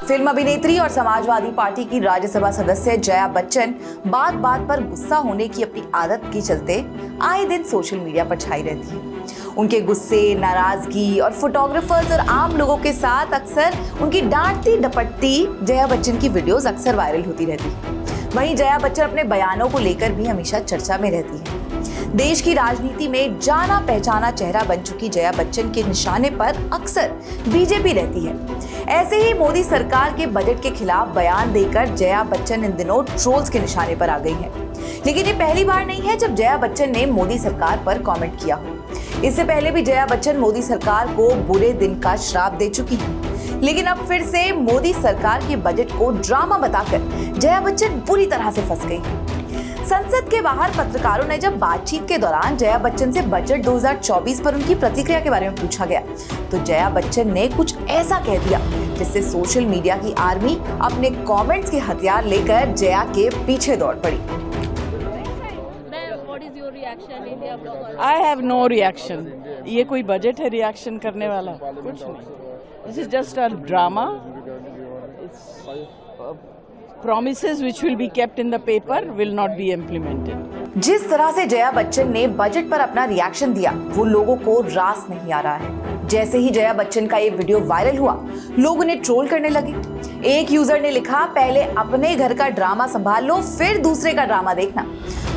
Film अभिनेत्री और Samajwadi party की राज्यसभा सदस्य जया बच्चन बात बात पर गुस्सा होने की अपनी आदत के चलते आए दिन सोशल मीडिया पर छाई रहती है। उनके गुस्से, नाराजगी और फोटोग्राफर्स और आम लोगों के साथ अक्सर उनकी डांटती डपटती जया बच्चन की वीडियोस अक्सर वायरल होती रहती है। वहीं जया बच्चन अपने बयानों को लेकर भी हमेशा चर्चा में रहती है। देश की राजनीति में जाना पहचाना चेहरा बन चुकी जया बच्चन के निशाने पर अक्सर बीजेपी रहती है। ऐसे ही मोदी सरकार के बजट के खिलाफ बयान देकर जया बच्चन इन दिनों ट्रोल्स के निशाने पर आ गई है। लेकिन ये पहली बार नहीं है जब जया बच्चन ने मोदी सरकार पर कमेंट किया हो। इससे पहले भी जया बच्चन मोदी सरकार को बुरे दिन का श्राप दे चुकी है। लेकिन अब फिर से मोदी सरकार के बजट को ड्रामा बताकर जया बच्चन बुरी तरह से फंस गई है। संसद के बाहर पत्रकारों ने जब बातचीत के दौरान जया बच्चन से बजट 2024 पर उनकी प्रतिक्रिया के बारे में पूछा गया, तो जया बच्चन ने कुछ ऐसा कह दिया जिससे सोशल मीडिया की आर्मी अपने कमेंट्स के हथियार लेकर जया के पीछे दौड़ पड़ी। I have no reaction. ये कोई बजट है रिएक्शन करने वाला? कुछ नहीं. This is just a drama. It's promises which will be kept in the paper will not be implemented. जिस तरह से जया बच्चन ने बजट पर अपना रिएक्शन दिया, वो लोगों को रास नहीं आ रहा है। जैसे ही जया बच्चन का ये वीडियो वायरल हुआ, लोग उन्हें ट्रोल करने लगे। एक यूजर ने लिखा, पहले अपने घर का ड्रामा संभाल लो, फिर दूसरे का ड्रामा देखना।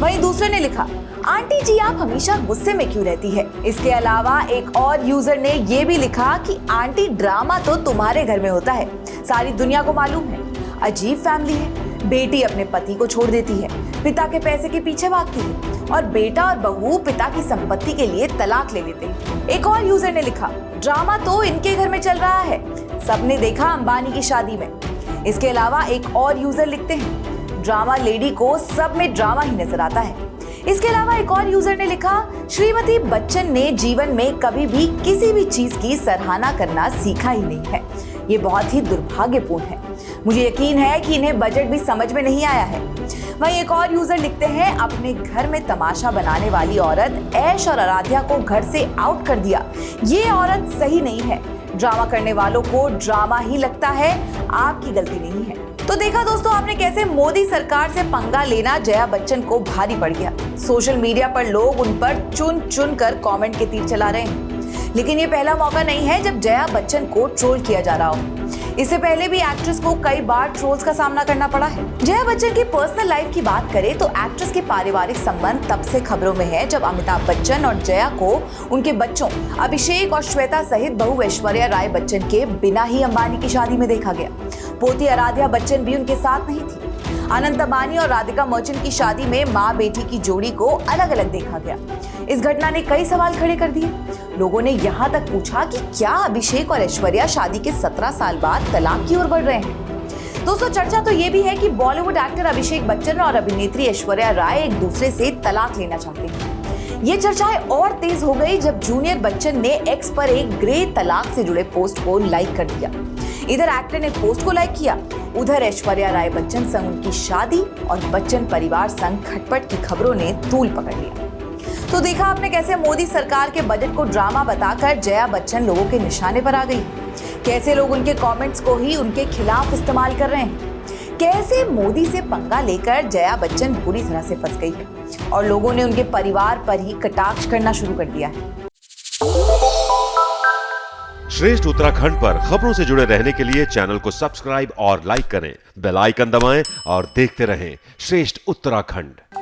वहीं दूसरे ने लिखा, आंटी जी आप हमेशा गुस्से में क्यों रहती है। इसके अलावा एक और यूजर ने ये भी लिखा कि आंटी ड्रामा तो तुम्हारे घर में होता है, सारी दुनिया को मालूम है। अजीब फैमिली है, बेटी अपने पति को छोड़ देती है, पिता के पैसे के पीछे भागती है और बेटा और बहू पिता की संपत्ति के लिए तलाक ले लेते हैं। एक और यूजर ने लिखा, ड्रामा तो इनके घर में चल रहा है, सबने देखा अंबानी की शादी में। इसके अलावा एक और यूजर लिखते हैं, ड्रामा लेडी को सब में ड्रामा ही नजर आता है। इसके अलावा एक और यूजर ने लिखा, श्रीमती बच्चन ने जीवन में कभी भी किसी भी चीज की सराहना करना सीखा ही नहीं है, ये बहुत ही दुर्भाग्यपूर्ण है। मुझे यकीन है कि इन्हें बजट भी समझ में नहीं आया है। वहीं एक और यूजर लिखते हैं, अपने घर में तमाशा बनाने वाली औरत ऐश और आराध्या को घर से आउट कर दिया, ये औरत सही नहीं है। ड्रामा करने वालों को ड्रामा ही लगता है, आपकी गलती नहीं है। तो देखा दोस्तों आपने कैसे मोदी सरकार से पंगा लेना जया बच्चन को भारी पड़ गया। सोशल मीडिया पर लोग उन पर चुन चुन कर कमेंट के तीर चला रहे हैं। लेकिन ये पहला मौका नहीं है जब जया बच्चन को ट्रोल किया जा रहा हो। इससे पहले भी एक्ट्रेस को कई बार ट्रोल्स का सामना करना पड़ा है। जया बच्चन की पर्सनल लाइफ की बात करें तो एक्ट्रेस के पारिवारिक संबंध तब से खबरों में है जब अमिताभ बच्चन और जया को उनके बच्चों अभिषेक और श्वेता सहित बहू ऐश्वर्या राय बच्चन के बिना ही अंबानी की शादी में देखा गया। पोती आराध्या बच्चन भी उनके साथ नहीं थी। अनंत अंबानी और राधिका मर्चेंट की शादी में माँ बेटी की जोड़ी को अलग अलग देखा गया। इस घटना ने कई सवाल खड़े कर दिए। लोगों ने यहाँ तक पूछा कि क्या अभिषेक और ऐश्वर्या शादी के 17 साल बाद तलाक की ओर बढ़ रहे हैं। दोस्तों चर्चा तो ये भी है कि बॉलीवुड एक्टर अभिषेक बच्चन और अभिनेत्री ऐश्वर्या राय एक दूसरे से तलाक लेना चाहते हैं। ये चर्चाएं और तेज हो गई जब जूनियर बच्चन ने एक्स पर एक ग्रे तलाक से जुड़े पोस्ट को लाइक कर दिया। इधर एक्टर ने पोस्ट को लाइक किया, उधर ऐश्वर्या राय बच्चन संग उनकी शादी और बच्चन परिवार संग खटपट की खबरों ने तूल पकड़ लिया। तो देखा आपने कैसे मोदी सरकार के बजट को ड्रामा बताकर जया बच्चन लोगों के निशाने पर आ गई, कैसे लोग उनके कमेंट्स को ही उनके खिलाफ इस्तेमाल कर रहे हैं, कैसे मोदी से पंगा लेकर जया बच्चन बुरी तरह से फंस गई है और लोगों ने उनके परिवार पर ही कटाक्ष करना शुरू कर दिया है। श्रेष्ठ उत्तराखंड पर खबरों से जुड़े रहने के लिए चैनल को सब्सक्राइब और लाइक करें, बेल आइकन दबाएं और देखते रहें श्रेष्ठ उत्तराखंड।